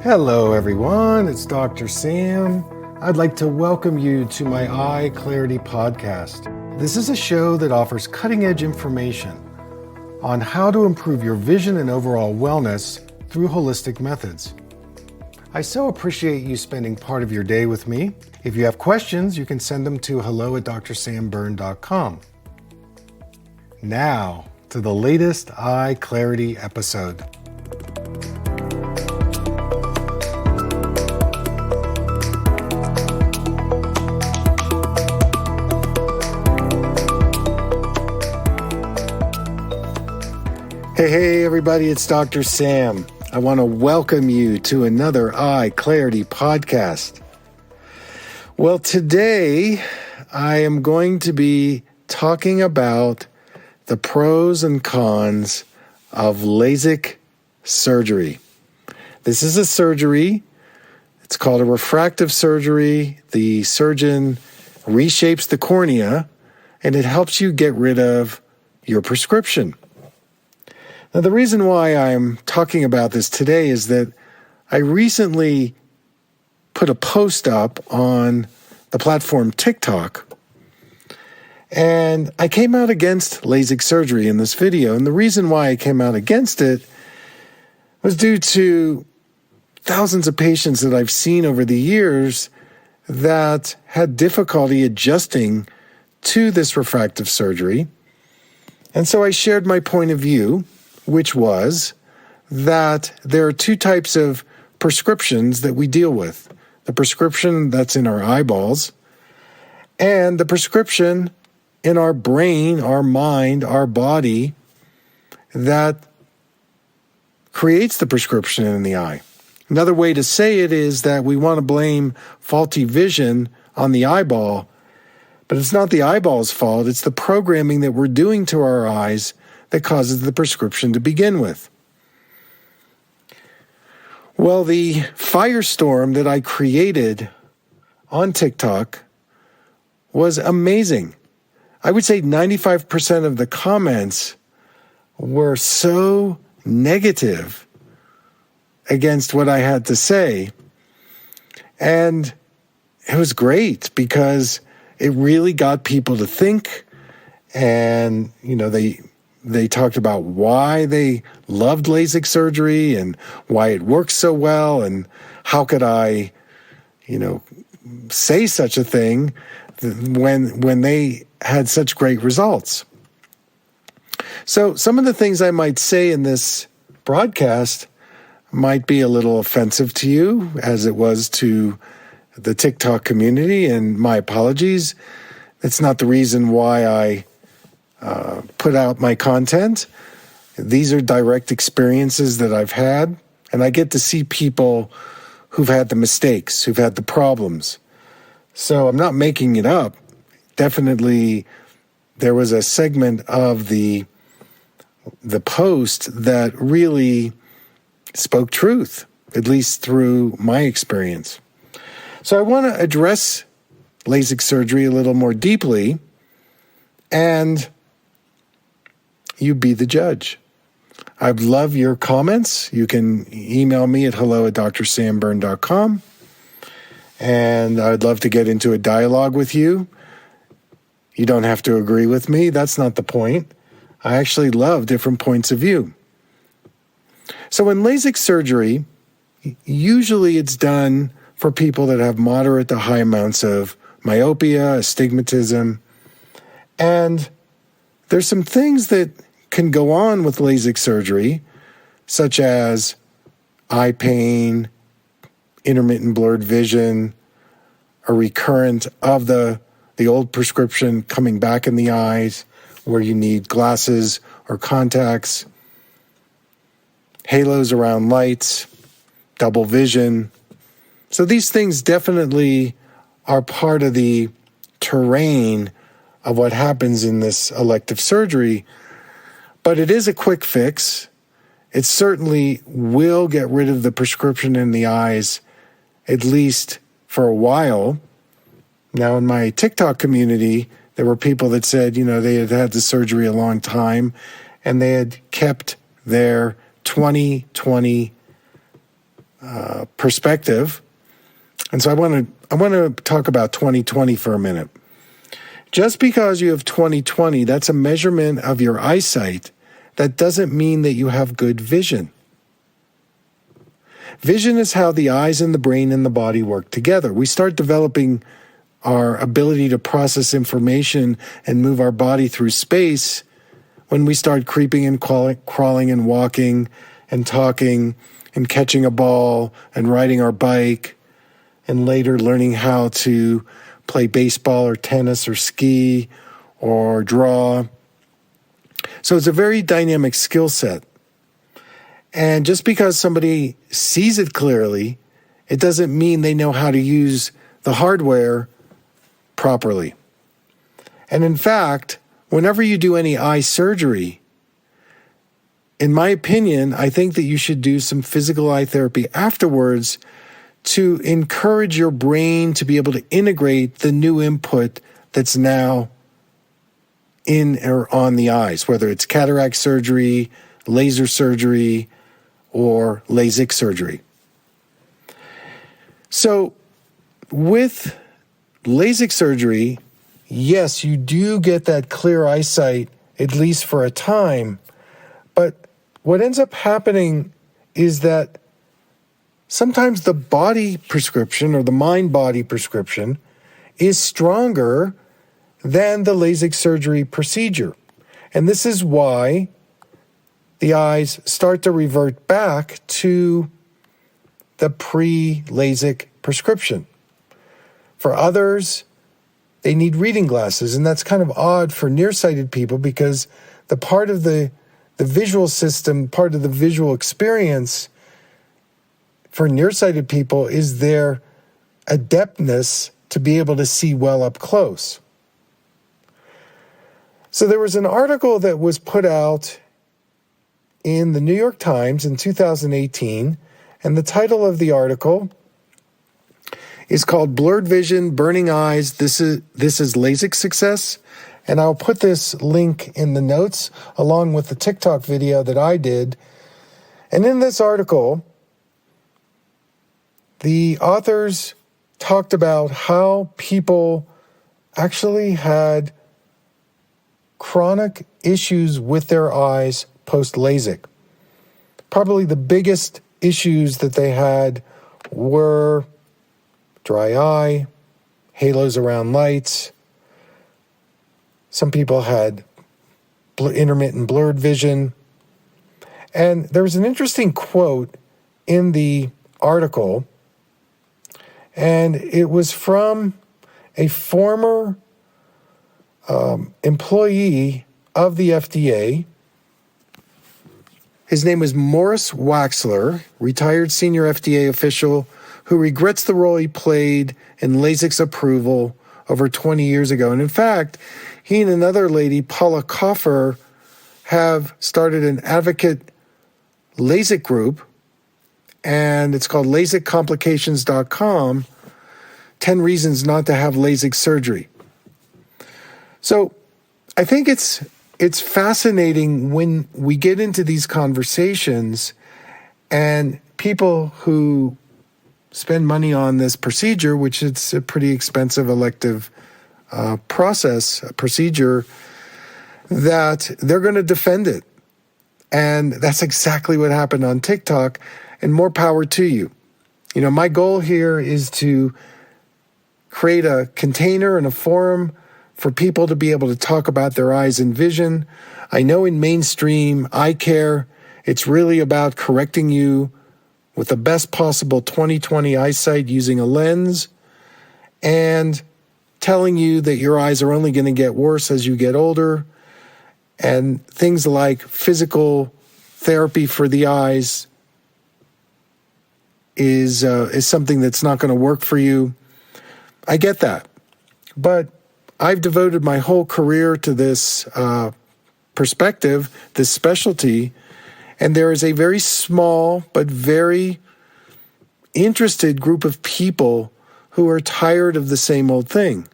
Hello everyone, it's Dr. Sam. I'd like to welcome you to my EyeClarity podcast. This is a show that offers cutting-edge information on how to improve your vision and overall wellness through holistic methods. I so appreciate you spending part of your day with me. If you have questions, you can send them to hello@drsambyrne.com. Now, to the latest EyeClarity episode. Hey everybody, it's Dr. Sam. I want to welcome you to another EyeClarity podcast. Well, today I am going to be talking about the pros and cons of LASIK surgery. This is a surgery. It's called a refractive surgery. The surgeon reshapes the cornea and it helps you get rid of your prescription. Now, the reason why I'm talking about this today is that I recently put a post up on the platform TikTok, and I came out against LASIK surgery in this video. And the reason why I came out against it was due to thousands of patients that I've seen over the years that had difficulty adjusting to this refractive surgery. And so I shared my point of view, which was that there are two types of prescriptions that we deal with. The prescription that's in our eyeballs and the prescription in our brain, our mind, our body that creates the prescription in the eye. Another way to say it is that we want to blame faulty vision on the eyeball, but it's not the eyeball's fault. It's the programming that we're doing to our eyes that causes the prescription to begin with. Well, the firestorm that I created on TikTok was amazing. I would say 95% of the comments were so negative against what I had to say. And it was great because it really got people to think. And, they talked about why they loved LASIK surgery and why it works so well and how could I, say such a thing when they had such great results. So some of the things I might say in this broadcast might be a little offensive to you, as it was to the TikTok community, and my apologies. That's not the reason why I put out my content. These are direct experiences that I've had, and I get to see people who've had the mistakes, who've had the problems. So I'm not making it up. Definitely, there was a segment of the post that really spoke truth, at least through my experience. So I want to address LASIK surgery a little more deeply, and you be the judge. I'd love your comments. You can email me at hello@drsambyrne.com, and I'd love to get into a dialogue with you. You don't have to agree with me. That's not the point. I actually love different points of view. So in LASIK surgery, usually it's done for people that have moderate to high amounts of myopia, astigmatism, and there's some things that can go on with LASIK surgery, such as eye pain, intermittent blurred vision, a recurrent of the old prescription coming back in the eyes where you need glasses or contacts, halos around lights, double vision. So these things definitely are part of the terrain of what happens in this elective surgery, but it is a quick fix. It certainly will get rid of the prescription in the eyes, at least for a while. Now, in my TikTok community, there were people that said, they had had the surgery a long time and they had kept their 20/20 perspective. And so I want to talk about 2020 for a minute. Just because you have 20/20, that's a measurement of your eyesight. That doesn't mean that you have good vision. Vision is how the eyes and the brain and the body work together. We start developing our ability to process information and move our body through space when we start creeping and crawling and walking and talking and catching a ball and riding our bike and later learning how to play baseball or tennis or ski or draw. So it's a very dynamic skill set. And just because somebody sees it clearly, it doesn't mean they know how to use the hardware properly. And in fact, whenever you do any eye surgery, in my opinion, I think that you should do some physical eye therapy afterwards to encourage your brain to be able to integrate the new input that's now in or on the eyes, whether it's cataract surgery, laser surgery, or LASIK surgery. So with LASIK surgery, yes, you do get that clear eyesight, at least for a time, but what ends up happening is that sometimes the body prescription or the mind-body prescription is stronger than the LASIK surgery procedure. And this is why the eyes start to revert back to the pre-LASIK prescription. For others, they need reading glasses, and that's kind of odd for nearsighted people because the part of the visual system, part of the visual experience for nearsighted people is their adeptness to be able to see well up close. So there was an article that was put out in the New York Times in 2018, and the title of the article is called Blurred Vision, Burning Eyes, This is LASIK Success. And I'll put this link in the notes along with the TikTok video that I did. And in this article, the authors talked about how people actually had chronic issues with their eyes post-LASIK. Probably the biggest issues that they had were dry eye, halos around lights. Some people had intermittent blurred vision. And there was an interesting quote in the article, and it was from a former employee of the FDA. His name was Morris Waxler, retired senior FDA official who regrets the role he played in LASIK's approval over 20 years ago. And in fact, he and another lady, Paula Koffer, have started an advocate LASIK group, and it's called LASIKcomplications.com, 10 Reasons Not to Have LASIK Surgery. So I think it's fascinating when we get into these conversations and people who spend money on this procedure, which it's a pretty expensive elective procedure, that they're going to defend it. And that's exactly what happened on TikTok, and more power to you. You know, my goal here is to create a container and a forum for people to be able to talk about their eyes and vision. I know in mainstream eye care, it's really about correcting you with the best possible 20/20 eyesight using a lens and telling you that your eyes are only going to get worse as you get older, and things like physical therapy for the eyes is something that's not going to work for you. I get that. But I've devoted my whole career to this perspective, this specialty, and there is a very small but very interested group of people who are tired of the same old thing.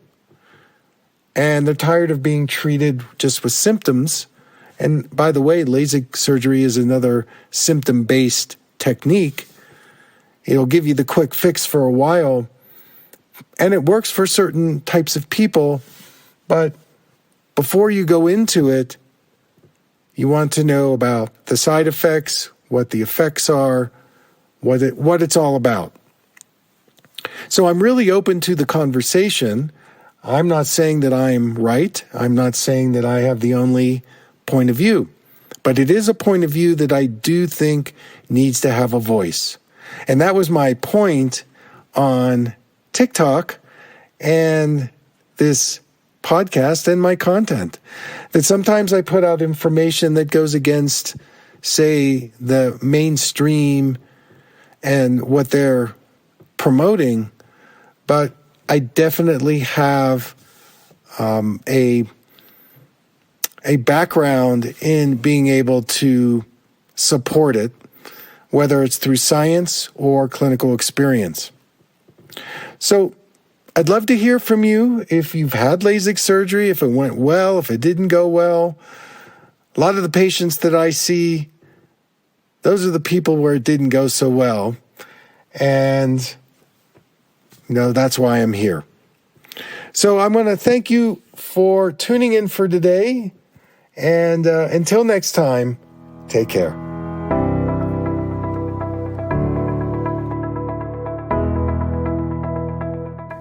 And they're tired of being treated just with symptoms. And by the way, LASIK surgery is another symptom-based technique. It'll give you the quick fix for a while, and it works for certain types of people, but before you go into it, you want to know about the side effects, what the effects are, what it's all about. So I'm really open to the conversation. I'm not saying that I'm right. I'm not saying that I have the only point of view. But it is a point of view that I do think needs to have a voice. And that was my point on TikTok and this podcast and my content. That sometimes I put out information that goes against, say, the mainstream and what they're promoting, but I definitely have a background in being able to support it, whether it's through science or clinical experience. So I'd love to hear from you if you've had LASIK surgery, if it went well, if it didn't go well. A lot of the patients that I see, those are the people where it didn't go so well. And, that's why I'm here. So I'm going to thank you for tuning in for today. And until next time, take care.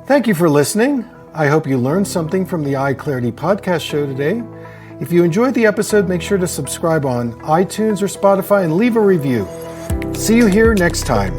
Thank you for listening. I hope you learned something from the EyeClarity podcast show today. If you enjoyed the episode, make sure to subscribe on iTunes or Spotify and leave a review. See you here next time.